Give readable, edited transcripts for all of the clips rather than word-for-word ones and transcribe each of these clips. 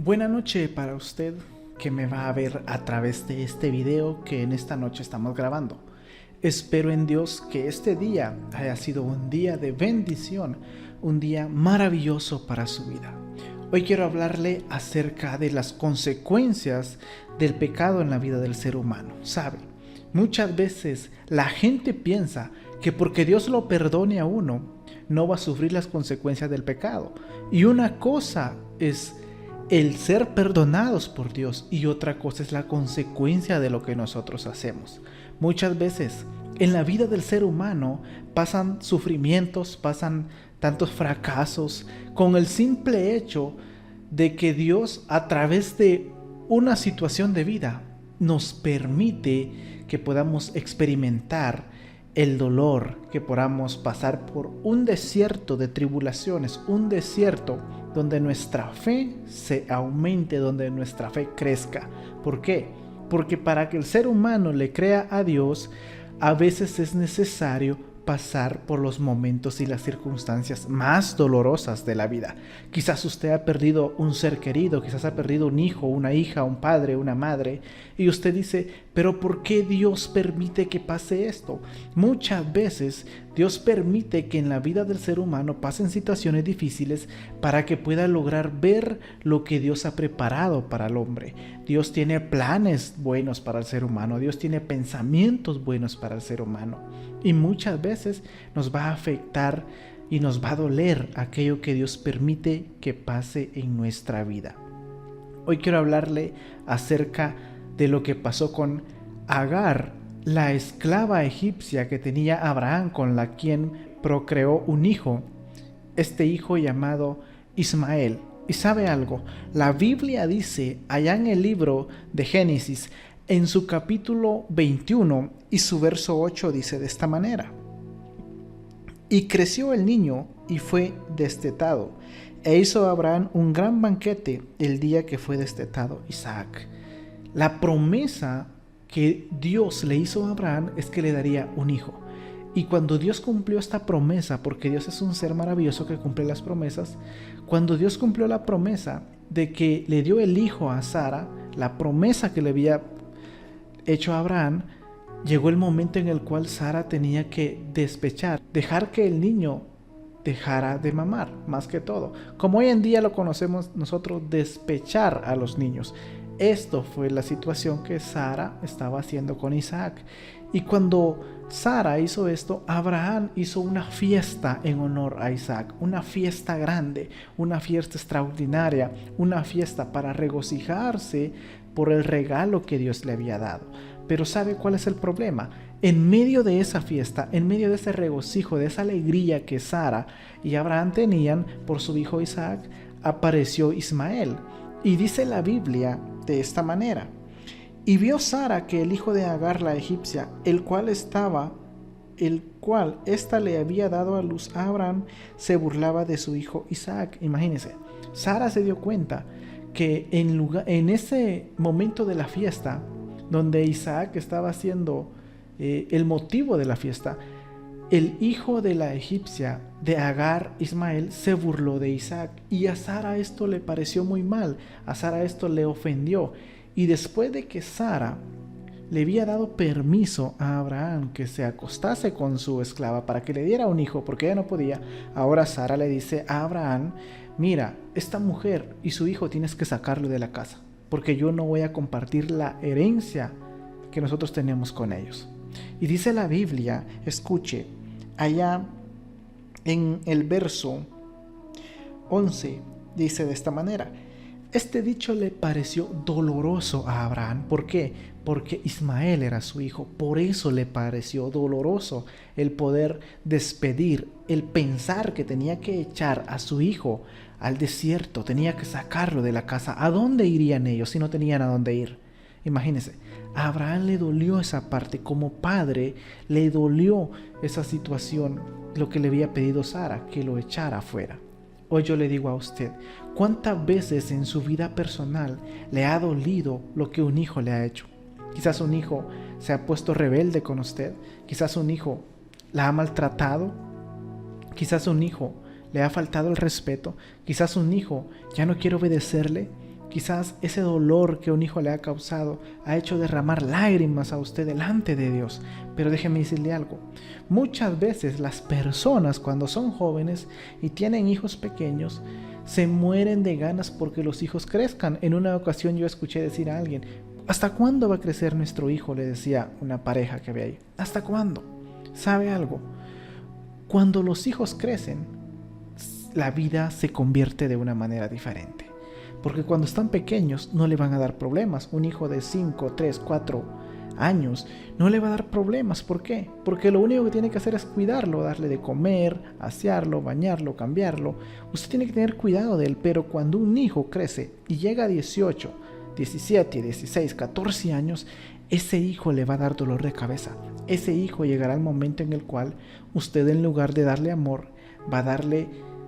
Buena noche para usted que me va a ver a través de este video que en esta noche estamos grabando. Espero en Dios que este día haya sido un día de bendición, un día maravilloso para su vida. Hoy quiero hablarle acerca de las consecuencias del pecado en la vida del ser humano. ¿Sabe? Muchas veces la gente piensa que porque Dios lo perdone a uno, no va a sufrir las consecuencias del pecado. Y una cosa es el ser perdonados por Dios y otra cosa es la consecuencia de lo que nosotros hacemos. Muchas veces en la vida del ser humano pasan sufrimientos, pasan tantos fracasos con el simple hecho de que Dios a través de una situación de vida nos permite que podamos experimentar el dolor, que podamos pasar por un desierto de tribulaciones, un desierto donde nuestra fe se aumente, donde nuestra fe crezca. ¿Por qué? Porque para que el ser humano le crea a Dios, a veces es necesario pasar por los momentos y las circunstancias más dolorosas de la vida. Quizás usted ha perdido un ser querido, quizás ha perdido un hijo, una hija, un padre, una madre, y usted dice, pero ¿por qué Dios permite que pase esto? Muchas veces Dios permite que en la vida del ser humano pasen situaciones difíciles para que pueda lograr ver lo que Dios ha preparado para el hombre. Dios tiene planes buenos para el ser humano, Dios tiene pensamientos buenos para el ser humano. Y muchas veces nos va a afectar y nos va a doler aquello que Dios permite que pase en nuestra vida. Hoy quiero hablarle acerca de lo que pasó con Agar, la esclava egipcia que tenía Abraham, con la quien procreó un hijo, este hijo llamado Ismael. Y sabe algo, la Biblia dice allá en el libro de Génesis, en su capítulo 21 y su verso 8 dice de esta manera: y creció el niño y fue destetado, e hizo Abraham un gran banquete el día que fue destetado Isaac. La promesa que Dios le hizo a Abraham es que le daría un hijo. Y cuando Dios cumplió esta promesa, porque Dios es un ser maravilloso que cumple las promesas, cuando Dios cumplió la promesa de que le dio el hijo a Sara, la promesa que le había hecho a Abraham, llegó el momento en el cual Sara tenía que despechar, dejar que el niño dejara de mamar, más que todo. Como hoy en día lo conocemos nosotros, despechar a los niños. Esto fue la situación que Sara estaba haciendo con Isaac. Y cuando Sara hizo esto, Abraham hizo una fiesta en honor a Isaac, una fiesta grande, una fiesta extraordinaria, una fiesta para regocijarse por el regalo que Dios le había dado. Pero ¿sabe cuál es el problema? En medio de esa fiesta, en medio de ese regocijo, de esa alegría que Sara y Abraham tenían por su hijo Isaac, apareció Ismael. Y dice la Biblia de esta manera: y vio Sara que el hijo de Agar la egipcia, el cual ésta le había dado a luz a Abraham, se burlaba de su hijo Isaac. Imagínense, Sara se dio cuenta que en ese momento de la fiesta, donde Isaac estaba siendo el motivo de la fiesta, el hijo de la egipcia, de Agar, Ismael, se burló de Isaac. Y a Sara esto le pareció muy mal, a Sara esto le ofendió. Y después de que Sara le había dado permiso a Abraham que se acostase con su esclava para que le diera un hijo, porque ella no podía, ahora Sara le dice a Abraham: mira, esta mujer y su hijo tienes que sacarlo de la casa, porque yo no voy a compartir la herencia que nosotros tenemos con ellos. Y dice la Biblia, escuche, allá en el verso 11, dice de esta manera: este dicho le pareció doloroso a Abraham. ¿Por qué? Porque Ismael era su hijo. Por eso le pareció doloroso el poder despedir, el pensar que tenía que echar a su hijo al desierto, tenía que sacarlo de la casa. ¿A dónde irían ellos si no tenían a dónde ir? Imagínense, a Abraham le dolió esa parte. Como padre, le dolió esa situación, lo que le había pedido Sara, que lo echara afuera. Hoy yo le digo a usted, ¿cuántas veces en su vida personal le ha dolido lo que un hijo le ha hecho? Quizás un hijo se ha puesto rebelde con usted, quizás un hijo la ha maltratado, quizás un hijo le ha faltado el respeto, quizás un hijo ya no quiere obedecerle, Quizás ese dolor que un hijo le ha causado ha hecho derramar lágrimas a usted delante de Dios. Pero déjeme decirle algo. Muchas veces las personas cuando son jóvenes y tienen hijos pequeños se mueren de ganas porque los hijos crezcan. En una ocasión yo escuché decir a alguien: ¿hasta cuándo va a crecer nuestro hijo?, le decía una pareja que había ahí. ¿Hasta cuándo? ¿Sabe algo? Cuando los hijos crecen, la vida se convierte de una manera diferente. Porque cuando están pequeños no le van a dar problemas. Un hijo de 5, 3, 4 años no le va a dar problemas. ¿Por qué? Porque lo único que tiene que hacer es cuidarlo, darle de comer, asearlo, bañarlo, cambiarlo. Usted tiene que tener cuidado de él. Pero cuando un hijo crece y llega a 18, 17, 16, 14 años, ese hijo le va a dar dolor de cabeza. Ese hijo llegará al momento en el cual usted, en lugar de darle amor, va a darle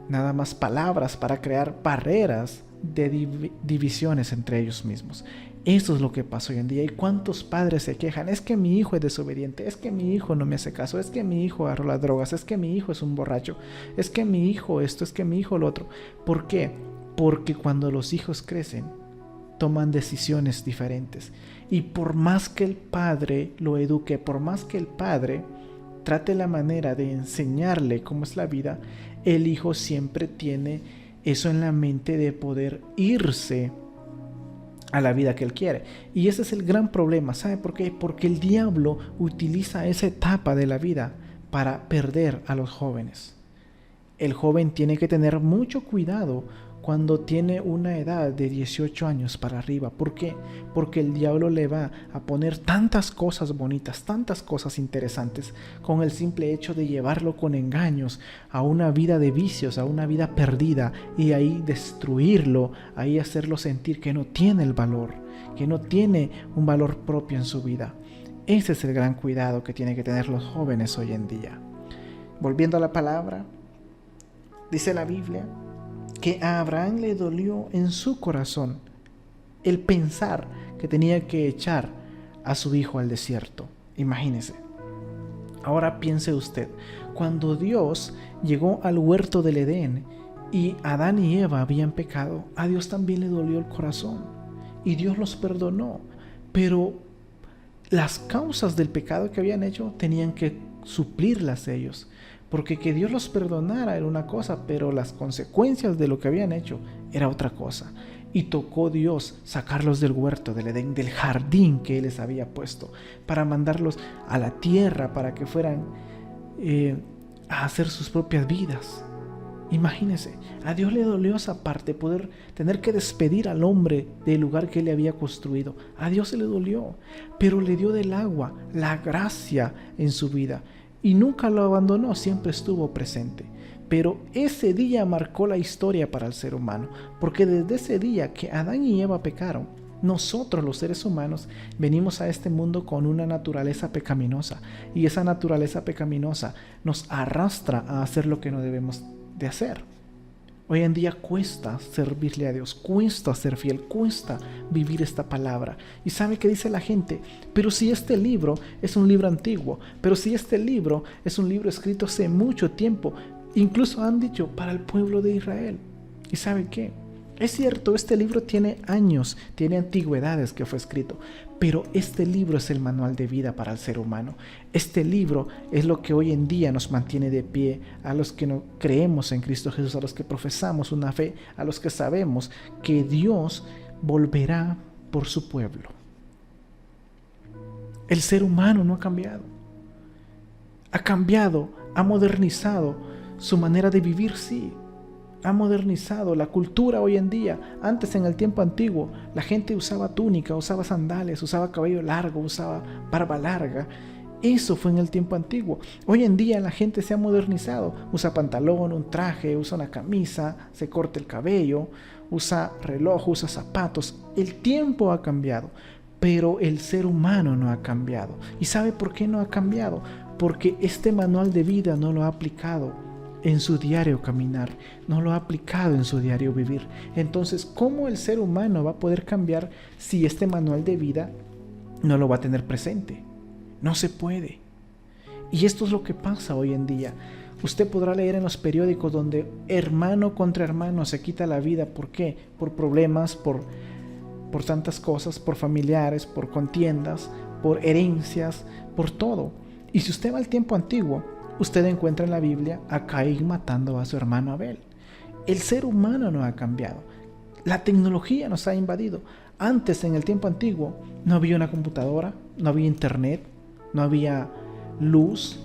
nada más palabras para crear barreras de divisiones entre ellos mismos. Eso es lo que pasa hoy en día. ¿Y cuántos padres se quejan? Es que mi hijo es desobediente, es que mi hijo no me hace caso, es que mi hijo agarró las drogas, es que mi hijo es un borracho, es que mi hijo esto, es que mi hijo lo otro. ¿Por qué? Porque cuando los hijos crecen, toman decisiones diferentes. Y por más que el padre lo eduque, por más que el padre trate la manera de enseñarle cómo es la vida, el hijo siempre tiene eso en la mente de poder irse a la vida que él quiere. Y ese es el gran problema. ¿Sabe por qué? Porque el diablo utiliza esa etapa de la vida para perder a los jóvenes. El joven tiene que tener mucho cuidado cuando tiene una edad de 18 años para arriba. ¿Por qué? Porque el diablo le va a poner tantas cosas bonitas, tantas cosas interesantes, con el simple hecho de llevarlo con engaños a una vida de vicios, a una vida perdida, y ahí destruirlo, ahí hacerlo sentir que no tiene el valor, que no tiene un valor propio en su vida. Ese es el gran cuidado que tienen que tener los jóvenes hoy en día. Volviendo a la palabra, dice la Biblia que a Abraham le dolió en su corazón el pensar que tenía que echar a su hijo al desierto. Imagínese. Ahora piense usted, cuando Dios llegó al huerto del Edén y Adán y Eva habían pecado, a Dios también le dolió el corazón y Dios los perdonó. Pero las causas del pecado que habían hecho tenían que suplirlas ellos. Porque que Dios los perdonara era una cosa, pero las consecuencias de lo que habían hecho era otra cosa. Y tocó Dios sacarlos del huerto del Edén, del jardín que Él les había puesto, para mandarlos a la tierra, para que fueran a hacer sus propias vidas. Imagínense, a Dios le dolió esa parte, poder tener que despedir al hombre del lugar que Él le había construido. A Dios se le dolió, pero le dio del agua, la gracia en su vida. Y nunca lo abandonó, siempre estuvo presente. Pero ese día marcó la historia para el ser humano, porque desde ese día que Adán y Eva pecaron, nosotros los seres humanos venimos a este mundo con una naturaleza pecaminosa, y esa naturaleza pecaminosa nos arrastra a hacer lo que no debemos de hacer. Hoy en día cuesta servirle a Dios, cuesta ser fiel, cuesta vivir esta palabra. ¿Y sabe qué dice la gente? Pero si este libro es un libro antiguo, pero si este libro es un libro escrito hace mucho tiempo, incluso han dicho para el pueblo de Israel. ¿Y sabe qué? Es cierto, este libro tiene años, tiene antigüedades que fue escrito, pero este libro es el manual de vida para el ser humano. Este libro es lo que hoy en día nos mantiene de pie a los que no creemos en Cristo Jesús, a los que profesamos una fe, a los que sabemos que Dios volverá por su pueblo. El ser humano no ha cambiado. Ha cambiado, ha modernizado su manera de vivir, sí. Ha modernizado la cultura hoy en día. Antes, en el tiempo antiguo, la gente usaba túnica, usaba sandalias, usaba cabello largo, usaba barba larga. Eso fue en el tiempo antiguo. Hoy en día la gente se ha modernizado. Usa pantalón, un traje, usa una camisa, se corta el cabello, usa reloj, usa zapatos. El tiempo ha cambiado, pero el ser humano no ha cambiado. ¿Y sabe por qué no ha cambiado? Porque este manual de vida no lo ha aplicado en su diario caminar, no lo ha aplicado en su diario vivir. Entonces, ¿cómo el ser humano va a poder cambiar si este manual de vida no lo va a tener presente? No se puede. Y esto es lo que pasa hoy en día. Usted podrá leer en los periódicos donde hermano contra hermano se quita la vida. ¿Por qué? Por problemas, por por tantas cosas, por familiares, por contiendas, por herencias, por todo. Y si usted va al tiempo antiguo, usted encuentra en la Biblia a Caín matando a su hermano Abel. El ser humano no ha cambiado. La tecnología nos ha invadido. Antes, en el tiempo antiguo, no había una computadora, no había internet, no había luz.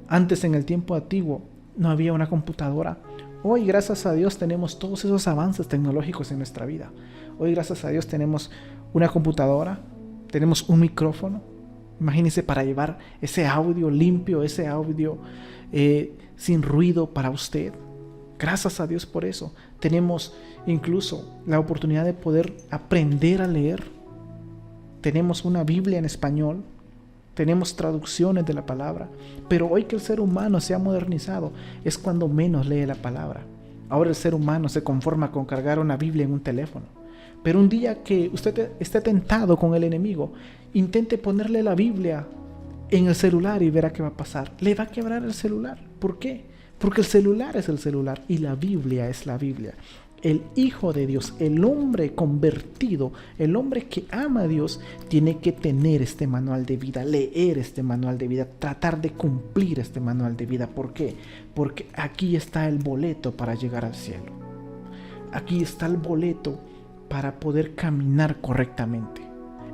Antes, en el tiempo antiguo, no había una computadora. Hoy, gracias a Dios, tenemos todos esos avances tecnológicos en nuestra vida. Hoy, gracias a Dios, tenemos una computadora, tenemos un micrófono. Imagínense, para llevar ese audio limpio, ese audio sin ruido para usted. Gracias a Dios por eso. Tenemos incluso la oportunidad de poder aprender a leer. Tenemos una Biblia en español. Tenemos traducciones de la palabra. Pero hoy que el ser humano se ha modernizado, es cuando menos lee la palabra. Ahora el ser humano se conforma con cargar una Biblia en un teléfono. Pero un día que usted esté tentado con el enemigo, intente ponerle la Biblia en el celular y verá qué va a pasar. Le va a quebrar el celular. ¿Por qué? Porque el celular es el celular y la Biblia es la Biblia. El Hijo de Dios, el hombre convertido, el hombre que ama a Dios, tiene que tener este manual de vida, leer este manual de vida, tratar de cumplir este manual de vida. ¿Por qué? Porque aquí está el boleto para llegar al cielo. Aquí está el boleto para poder caminar correctamente.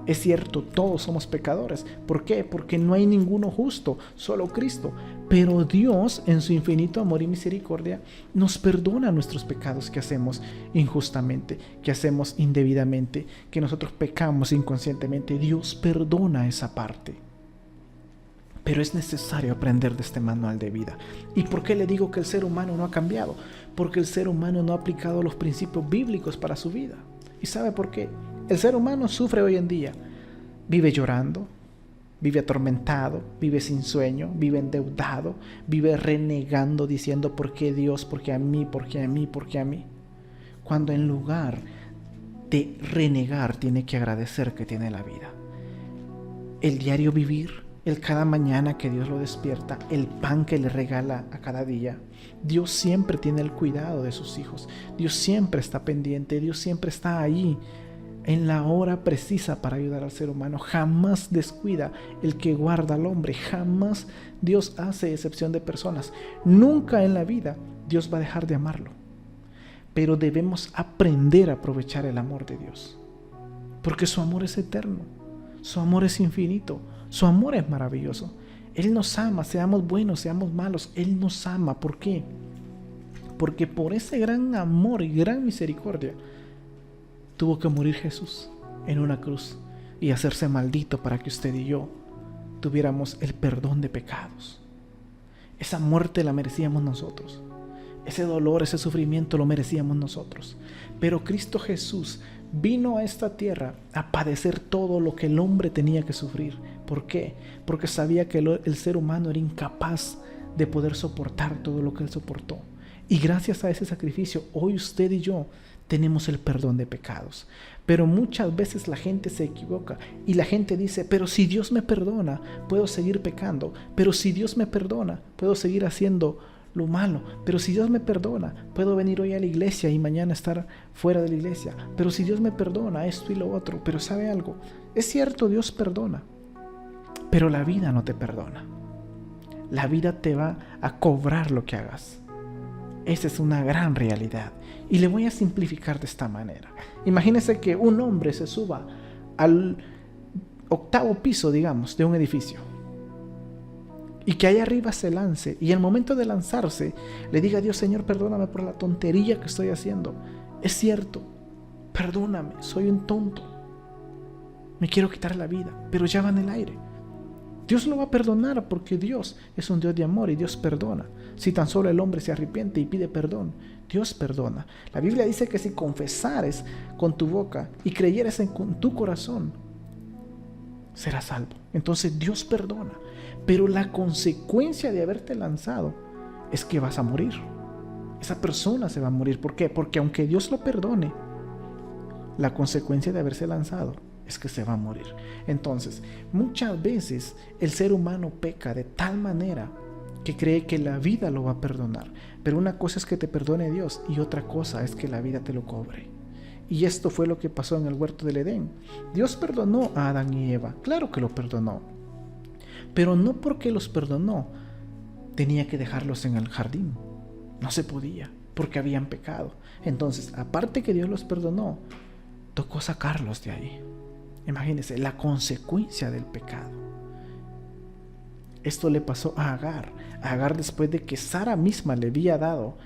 Es cierto, todos somos pecadores. ¿Por qué? Porque no hay ninguno justo, solo Cristo. Pero Dios, en su infinito amor y misericordia, nos perdona nuestros pecados que hacemos injustamente, que hacemos indebidamente, que nosotros pecamos inconscientemente. Dios perdona esa parte. Pero es necesario aprender de este manual de vida. ¿Y por qué le digo que el ser humano no ha cambiado? Porque el ser humano no ha aplicado los principios bíblicos para su vida. ¿Y sabe por qué? El ser humano sufre hoy en día. Vive llorando, vive atormentado, vive sin sueño, vive endeudado, vive renegando, diciendo ¿por qué Dios? ¿Por qué a mí? ¿Por qué a mí? ¿Por qué a mí? Cuando en lugar de renegar tiene que agradecer que tiene la vida. El diario vivir, el cada mañana que Dios lo despierta, el pan que le regala a cada día. Dios siempre tiene el cuidado de sus hijos. Dios siempre está pendiente, Dios siempre está ahí en la hora precisa para ayudar al ser humano. Jamás descuida el que guarda al hombre. Jamás Dios hace excepción de personas. Nunca en la vida Dios va a dejar de amarlo. Pero debemos aprender a aprovechar el amor de Dios. Porque su amor es eterno. Su amor es infinito. Su amor es maravilloso. Él nos ama, seamos buenos, seamos malos. Él nos ama. ¿Por qué? Porque por ese gran amor y gran misericordia tuvo que morir Jesús en una cruz y hacerse maldito para que usted y yo tuviéramos el perdón de pecados. Esa muerte la merecíamos nosotros. Ese dolor, ese sufrimiento lo merecíamos nosotros. Pero Cristo Jesús vino a esta tierra a padecer todo lo que el hombre tenía que sufrir. ¿Por qué? Porque sabía que el ser humano era incapaz de poder soportar todo lo que él soportó. Y gracias a ese sacrificio, hoy usted y yo tenemos el perdón de pecados. Pero muchas veces la gente se equivoca y la gente dice, pero si Dios me perdona, puedo seguir pecando. Pero si Dios me perdona, puedo seguir haciendo lo malo. Pero si Dios me perdona, puedo venir hoy a la iglesia y mañana estar fuera de la iglesia. Pero si Dios me perdona, esto y lo otro. Pero ¿sabe algo? Es cierto, Dios perdona, pero la vida no te perdona. La vida te va a cobrar lo que hagas. Esa es una gran realidad. Y le voy a simplificar de esta manera. Imagínese que un hombre se suba al 8º piso, digamos, de un edificio. Y que allá arriba se lance. Y al momento de lanzarse, le diga a Dios, Señor, perdóname por la tontería que estoy haciendo. Es cierto, perdóname, soy un tonto. Me quiero quitar la vida, pero ya va en el aire. Dios lo va a perdonar porque Dios es un Dios de amor y Dios perdona. Si tan solo el hombre se arrepiente y pide perdón, Dios perdona. La Biblia dice que si confesares con tu boca y creyeres en tu corazón, serás salvo. Entonces Dios perdona. Pero la consecuencia de haberte lanzado es que vas a morir. Esa persona se va a morir. ¿Por qué? Porque aunque Dios lo perdone, la consecuencia de haberse lanzado es que se va a morir. Entonces, muchas veces el ser humano peca de tal manera que cree que la vida lo va a perdonar. Pero una cosa es que te perdone Dios y otra cosa es que la vida te lo cobre. Y esto fue lo que pasó en el huerto del Edén. Dios perdonó a Adán y Eva, claro que lo perdonó, pero no porque los perdonó tenía que dejarlos en el jardín. No se podía, porque habían pecado. Entonces, aparte que Dios los perdonó, tocó sacarlos de ahí. Imagínense la consecuencia del pecado. Esto le pasó a Agar. A Agar, después de que Sara misma le había dado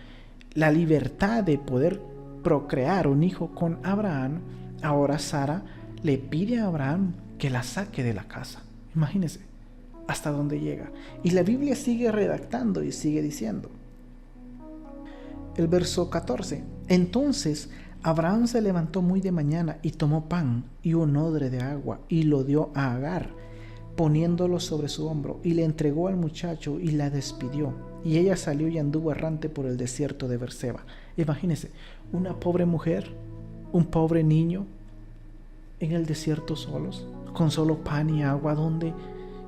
la libertad de poder procrear un hijo con Abraham, ahora Sara le pide a Abraham que la saque de la casa. Imagínense hasta dónde llega. Y la Biblia sigue redactando y sigue diciendo. El verso 14. Entonces Abraham se levantó muy de mañana y tomó pan y un odre de agua y lo dio a Agar, poniéndolo sobre su hombro, y le entregó al muchacho y la despidió. Y ella salió y anduvo errante por el desierto de Berseba. Imagínense, una pobre mujer, un pobre niño en el desierto solos, con solo pan y agua. ¿Dónde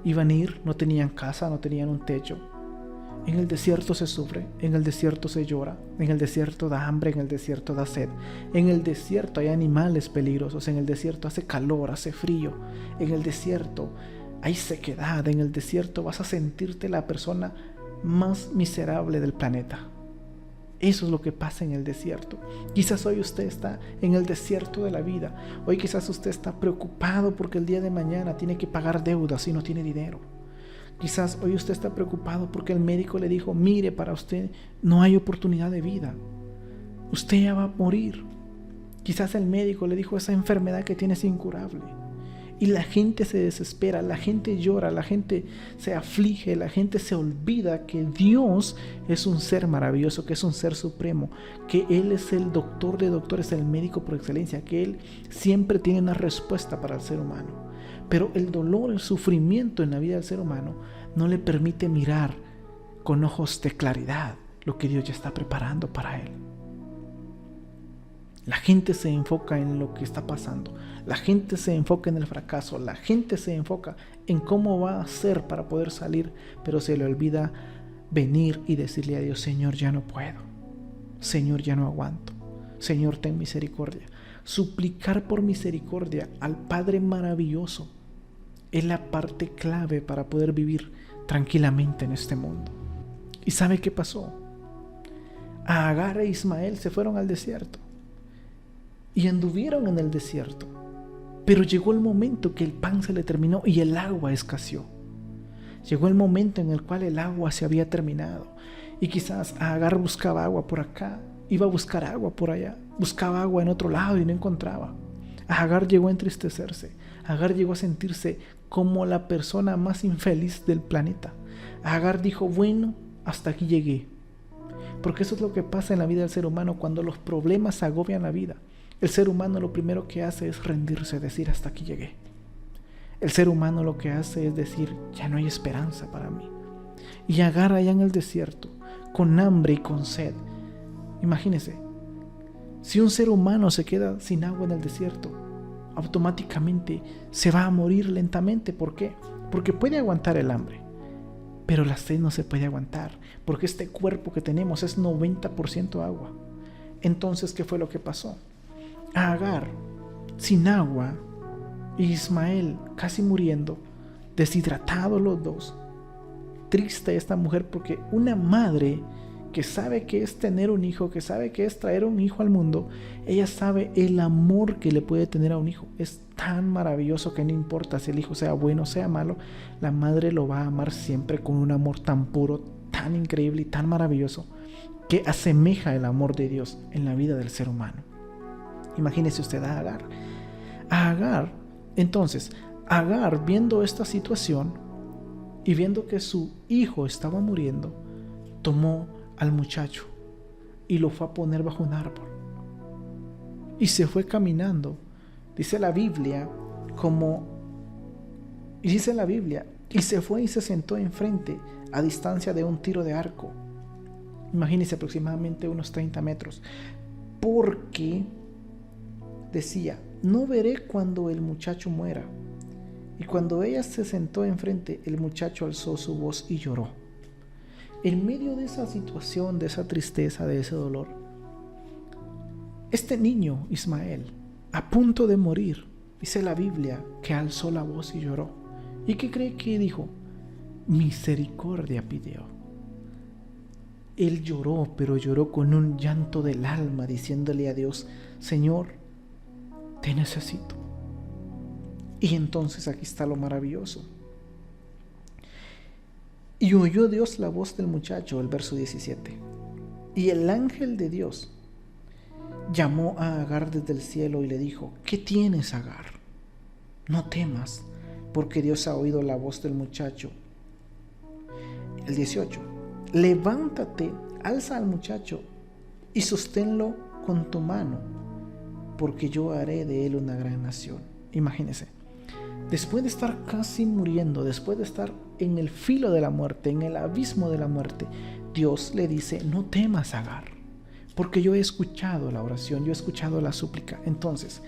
iban a ir? No tenían casa, no tenían un techo. En el desierto se sufre, en el desierto se llora, en el desierto da hambre, en el desierto da sed, en el desierto hay animales peligrosos, en el desierto hace calor, hace frío, en el desierto hay sequedad, en el desierto vas a sentirte la persona más miserable del planeta. Eso es lo que pasa en el desierto. Quizás hoy usted está en el desierto de la vida. Hoy quizás usted está preocupado porque el día de mañana tiene que pagar deudas y no tiene dinero. Quizás hoy usted está preocupado porque el médico le dijo, mire, para usted no hay oportunidad de vida. Usted ya va a morir. Quizás el médico le dijo, esa enfermedad que tiene es incurable. Y la gente se desespera, la gente llora, la gente se aflige, la gente se olvida que Dios es un ser maravilloso, que es un ser supremo, que Él es el doctor de doctores, el médico por excelencia, que Él siempre tiene una respuesta para el ser humano. Pero el dolor, el sufrimiento en la vida del ser humano no le permite mirar con ojos de claridad lo que Dios ya está preparando para él. La gente se enfoca en lo que está pasando, la gente se enfoca en el fracaso, la gente se enfoca en cómo va a hacer para poder salir, pero se le olvida venir y decirle a Dios, Señor, ya no puedo, Señor, ya no aguanto, Señor, ten misericordia. Suplicar por misericordia al Padre maravilloso es la parte clave para poder vivir tranquilamente en este mundo. ¿Y sabe qué pasó? A Agar e Ismael se fueron al desierto y anduvieron en el desierto, pero llegó el momento que el pan se le terminó y el agua escaseó. Llegó el momento en el cual el agua se había terminado y quizás Agar buscaba agua por acá, iba a buscar agua por allá, buscaba agua en otro lado y no encontraba. Agar llegó a entristecerse, Agar llegó a sentirse como la persona más infeliz del planeta. Agar dijo, bueno, hasta aquí llegué. Porque eso es lo que pasa en la vida del ser humano cuando los problemas agobian la vida. El ser humano lo primero que hace es rendirse, decir, hasta aquí llegué. El ser humano lo que hace es decir, ya no hay esperanza para mí. Y Agar allá en el desierto, con hambre y con sed. Imagínese, si un ser humano se queda sin agua en el desierto, automáticamente se va a morir lentamente. ¿Por qué? Porque puede aguantar el hambre, pero la sed no se puede aguantar, porque este cuerpo que tenemos es 90% agua. Entonces, ¿qué fue lo que pasó? A Agar, sin agua, y Ismael casi muriendo, deshidratados los dos. Triste esta mujer, porque una madre que sabe que es tener un hijo, que sabe que es traer un hijo al mundo, ella sabe el amor que le puede tener a un hijo. Es tan maravilloso que no importa si el hijo sea bueno o sea malo, la madre lo va a amar siempre con un amor tan puro, tan increíble y tan maravilloso, que asemeja el amor de Dios en la vida del ser humano. Imagínese usted a Agar. Entonces, Agar, viendo esta situación y viendo que su hijo estaba muriendo, tomó al muchacho y lo fue a poner bajo un árbol y se fue caminando. Dice la Biblia y se fue y se sentó enfrente a distancia de un tiro de arco. Imagínense, aproximadamente unos 30 metros, porque decía, no veré cuando el muchacho muera. Y cuando ella se sentó enfrente, el muchacho alzó su voz y lloró. En medio de esa situación, de esa tristeza, de ese dolor, Este niño, Ismael, a punto de morir, dice la Biblia que alzó la voz y lloró. ¿Y qué cree que dijo? Misericordia pidió. Él lloró, pero lloró con un llanto del alma, diciéndole a Dios: Señor, te necesito. Y entonces aquí está lo maravilloso. Y oyó Dios la voz del muchacho, el verso 17. Y el ángel de Dios llamó a Agar desde el cielo y le dijo: ¿Qué tienes, Agar? No temas, porque Dios ha oído la voz del muchacho. El 18. Levántate, alza al muchacho y sosténlo con tu mano, porque yo haré de él una gran nación. Imagínese, después de estar casi muriendo, después de estar en el filo de la muerte, en el abismo de la muerte, Dios le dice: no temas, Agar, porque yo he escuchado la oración, yo he escuchado la súplica. Entonces,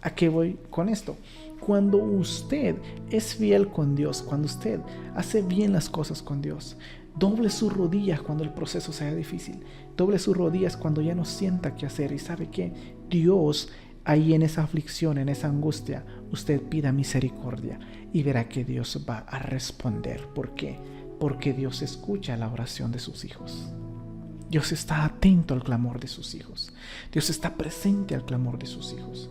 ¿a qué voy con esto? Cuando usted es fiel con Dios, cuando usted hace bien las cosas con Dios, doble sus rodillas cuando el proceso sea difícil, doble sus rodillas cuando ya no sienta qué hacer, y sabe que Dios, ahí en esa aflicción, en esa angustia, usted pida misericordia y verá que Dios va a responder. ¿Por qué? Porque Dios escucha la oración de sus hijos. Dios está atento al clamor de sus hijos. Dios está presente al clamor de sus hijos.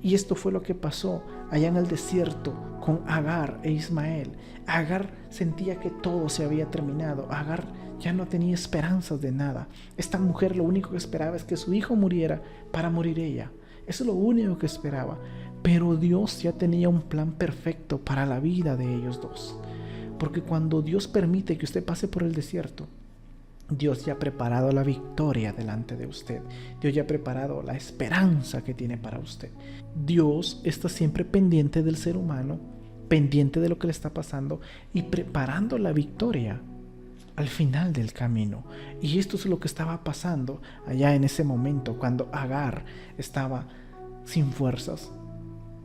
Y esto fue lo que pasó allá en el desierto con Agar e Ismael. Agar sentía que todo se había terminado. Agar ya no tenía esperanzas de nada. Esta mujer lo único que esperaba es que su hijo muriera para morir ella. Eso es lo único que esperaba. Pero Dios ya tenía un plan perfecto para la vida de ellos dos. Porque cuando Dios permite que usted pase por el desierto, Dios ya ha preparado la victoria delante de usted. Dios ya ha preparado la esperanza que tiene para usted. Dios está siempre pendiente del ser humano, pendiente de lo que le está pasando y preparando la victoria al final del camino. Y esto es lo que estaba pasando allá en ese momento, cuando Agar estaba sin fuerzas,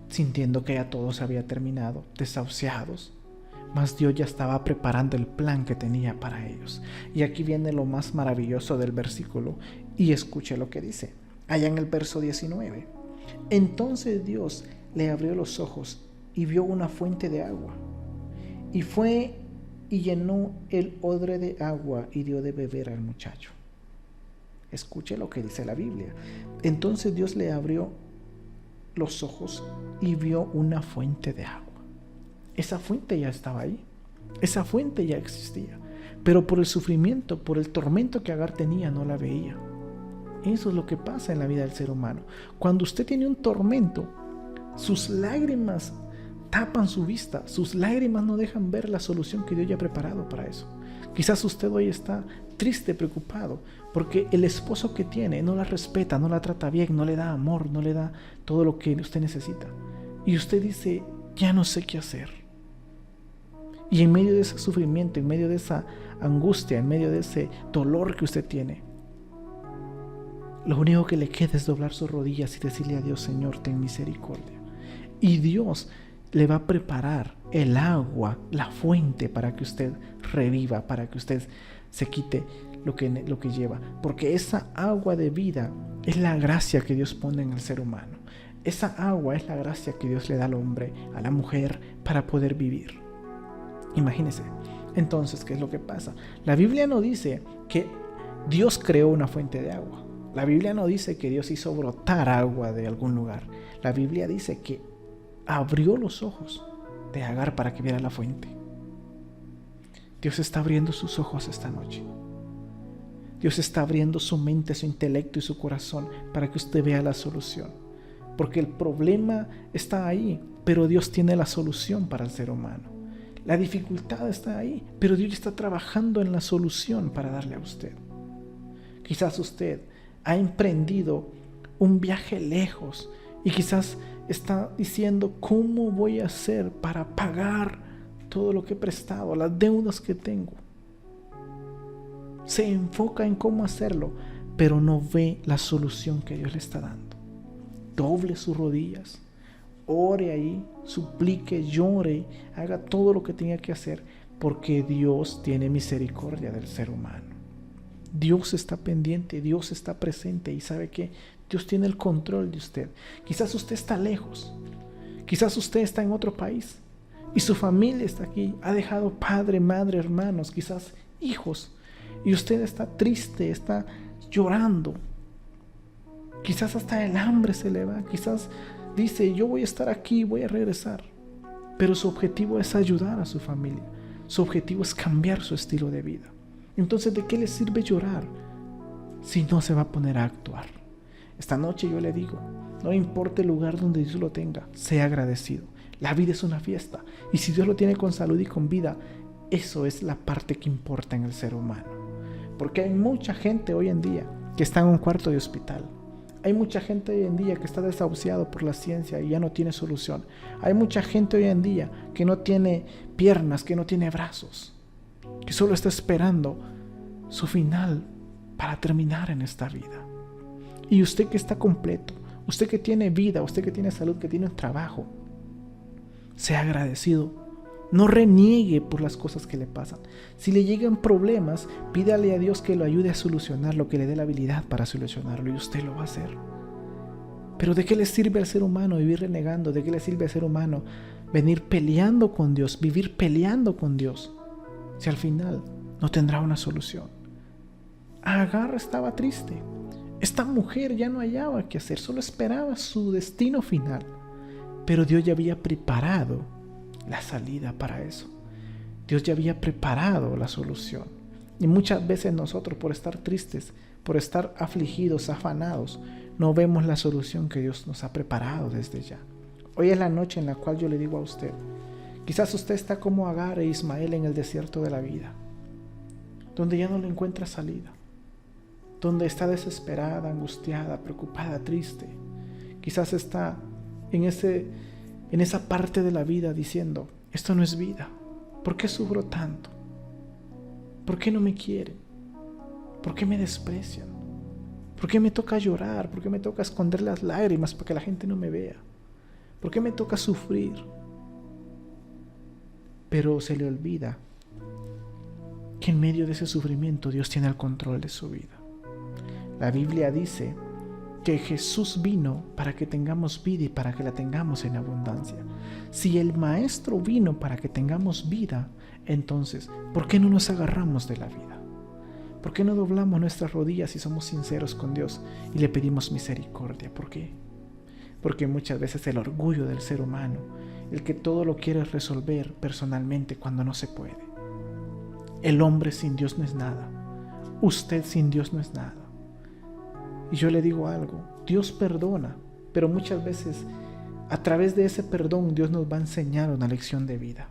sintiendo que ya todo se había terminado, desahuciados. Mas Dios ya estaba preparando el plan que tenía para ellos. Y aquí viene lo más maravilloso del versículo, y escuche lo que dice allá en el verso 19. Entonces Dios le abrió los ojos y vio una fuente de agua, y fue y llenó el odre de agua y dio de beber al muchacho. Escuche lo que dice la Biblia. Entonces Dios le abrió los ojos y vio una fuente de agua. Esa fuente ya estaba ahí, esa fuente ya existía, pero por el sufrimiento, por el tormento que Agar tenía, no la veía. Eso es lo que pasa en la vida del ser humano. Cuando usted tiene un tormento, sus lágrimas tapan su vista, sus lágrimas no dejan ver la solución que Dios ya ha preparado para eso. Quizás usted hoy está triste, preocupado, porque el esposo que tiene no la respeta, no la trata bien, no le da amor, no le da todo lo que usted necesita. Y usted dice: ya no sé qué hacer. Y en medio de ese sufrimiento, en medio de esa angustia, en medio de ese dolor que usted tiene, lo único que le queda es doblar sus rodillas y decirle a Dios: Señor, ten misericordia. Y Dios le va a preparar el agua, la fuente, para que usted reviva, para que usted se quite lo que lleva. Porque esa agua de vida es la gracia que Dios pone en el ser humano. Esa agua es la gracia que Dios le da al hombre, a la mujer, para poder vivir. Imagínese. Entonces, ¿qué es lo que pasa? La Biblia no dice que Dios creó una fuente de agua. La Biblia no dice que Dios hizo brotar agua de algún lugar. La Biblia dice que abrió los ojos de Agar para que viera la fuente. Dios está abriendo sus ojos esta noche. Dios está abriendo su mente, su intelecto y su corazón para que usted vea la solución. Porque el problema está ahí, pero Dios tiene la solución para el ser humano. La dificultad está ahí, pero Dios está trabajando en la solución para darle a usted. Quizás usted ha emprendido un viaje lejos y quizás está diciendo: ¿cómo voy a hacer para pagar todo lo que he prestado, las deudas que tengo? Se enfoca en cómo hacerlo, pero no ve la solución que Dios le está dando. Doble sus rodillas, ore ahí, suplique, llore, haga todo lo que tenga que hacer, porque Dios tiene misericordia del ser humano. Dios está pendiente, Dios está presente y sabe que Dios tiene el control de usted. Quizás usted está lejos, quizás usted está en otro país y su familia está aquí, ha dejado padre, madre, hermanos, quizás hijos, y usted está triste, está llorando. Quizás hasta el hambre se le va, quizás dice, yo voy a estar aquí, voy a regresar. Pero su objetivo es ayudar a su familia, su objetivo es cambiar su estilo de vida. Entonces, ¿de qué le sirve llorar si no se va a poner a actuar? Esta noche yo le digo, no importa el lugar donde Dios lo tenga, sea agradecido. La vida es una fiesta y si Dios lo tiene con salud y con vida, eso es la parte que importa en el ser humano. Porque hay mucha gente hoy en día que está en un cuarto de hospital. Hay mucha gente hoy en día que está desahuciado por la ciencia y ya no tiene solución. Hay mucha gente hoy en día que no tiene piernas, que no tiene brazos, que solo está esperando su final para terminar en esta vida. Y usted que está completo, usted que tiene vida, usted que tiene salud, que tiene un trabajo, sea agradecido. No reniegue por las cosas que le pasan. Si le llegan problemas, pídale a Dios que lo ayude a solucionarlo, que le dé la habilidad para solucionarlo y usted lo va a hacer. Pero ¿de qué le sirve al ser humano vivir renegando? ¿De qué le sirve al ser humano venir peleando con Dios, vivir peleando con Dios, si al final no tendrá una solución? Agar estaba triste. Esta mujer ya no hallaba qué hacer, solo esperaba su destino final. Pero Dios ya había preparado la salida para eso. Dios ya había preparado la solución. Y muchas veces nosotros, por estar tristes, por estar afligidos, afanados, no vemos la solución que Dios nos ha preparado desde ya. Hoy es la noche en la cual yo le digo a usted, quizás usted está como Agar e Ismael en el desierto de la vida, donde ya no le encuentra salida, donde está desesperada, angustiada, preocupada, triste. Quizás está en esa parte de la vida diciendo, esto no es vida. ¿Por qué sufro tanto? ¿Por qué no me quieren? ¿Por qué me desprecian? ¿Por qué me toca llorar? ¿Por qué me toca esconder las lágrimas para que la gente no me vea? ¿Por qué me toca sufrir? Pero se le olvida que en medio de ese sufrimiento Dios tiene el control de su vida. La Biblia dice que Jesús vino para que tengamos vida y para que la tengamos en abundancia. Si el Maestro vino para que tengamos vida, entonces, ¿por qué no nos agarramos de la vida? ¿Por qué no doblamos nuestras rodillas y somos sinceros con Dios y le pedimos misericordia? ¿Por qué? Porque muchas veces el orgullo del ser humano, el que todo lo quiere resolver personalmente cuando no se puede. El hombre sin Dios no es nada. Usted sin Dios no es nada. Y yo le digo algo, Dios perdona, pero muchas veces a través de ese perdón Dios nos va a enseñar una lección de vida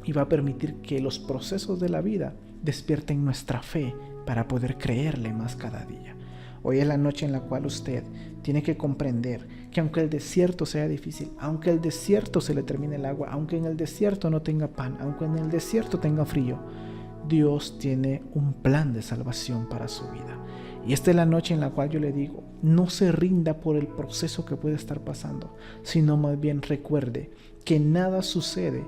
y va a permitir que los procesos de la vida despierten nuestra fe para poder creerle más cada día. Hoy es la noche en la cual usted tiene que comprender que aunque el desierto sea difícil, aunque el desierto se le termine el agua, aunque en el desierto no tenga pan, aunque en el desierto tenga frío, Dios tiene un plan de salvación para su vida. Y esta es la noche en la cual yo le digo, no se rinda por el proceso que puede estar pasando, sino más bien recuerde que nada sucede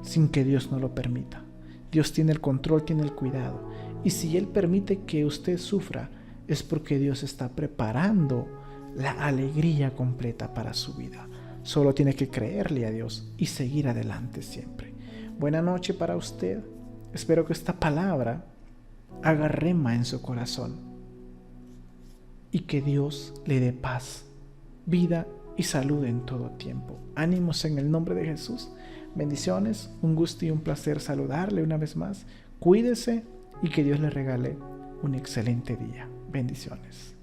sin que Dios no lo permita. Dios tiene el control, tiene el cuidado. Y si Él permite que usted sufra, es porque Dios está preparando la alegría completa para su vida. Solo tiene que creerle a Dios y seguir adelante siempre. Buena noche para usted. Espero que esta palabra haga rema en su corazón y que Dios le dé paz, vida y salud en todo tiempo. Ánimos en el nombre de Jesús. Bendiciones, un gusto y un placer saludarle una vez más. Cuídese y que Dios le regale un excelente día. Bendiciones.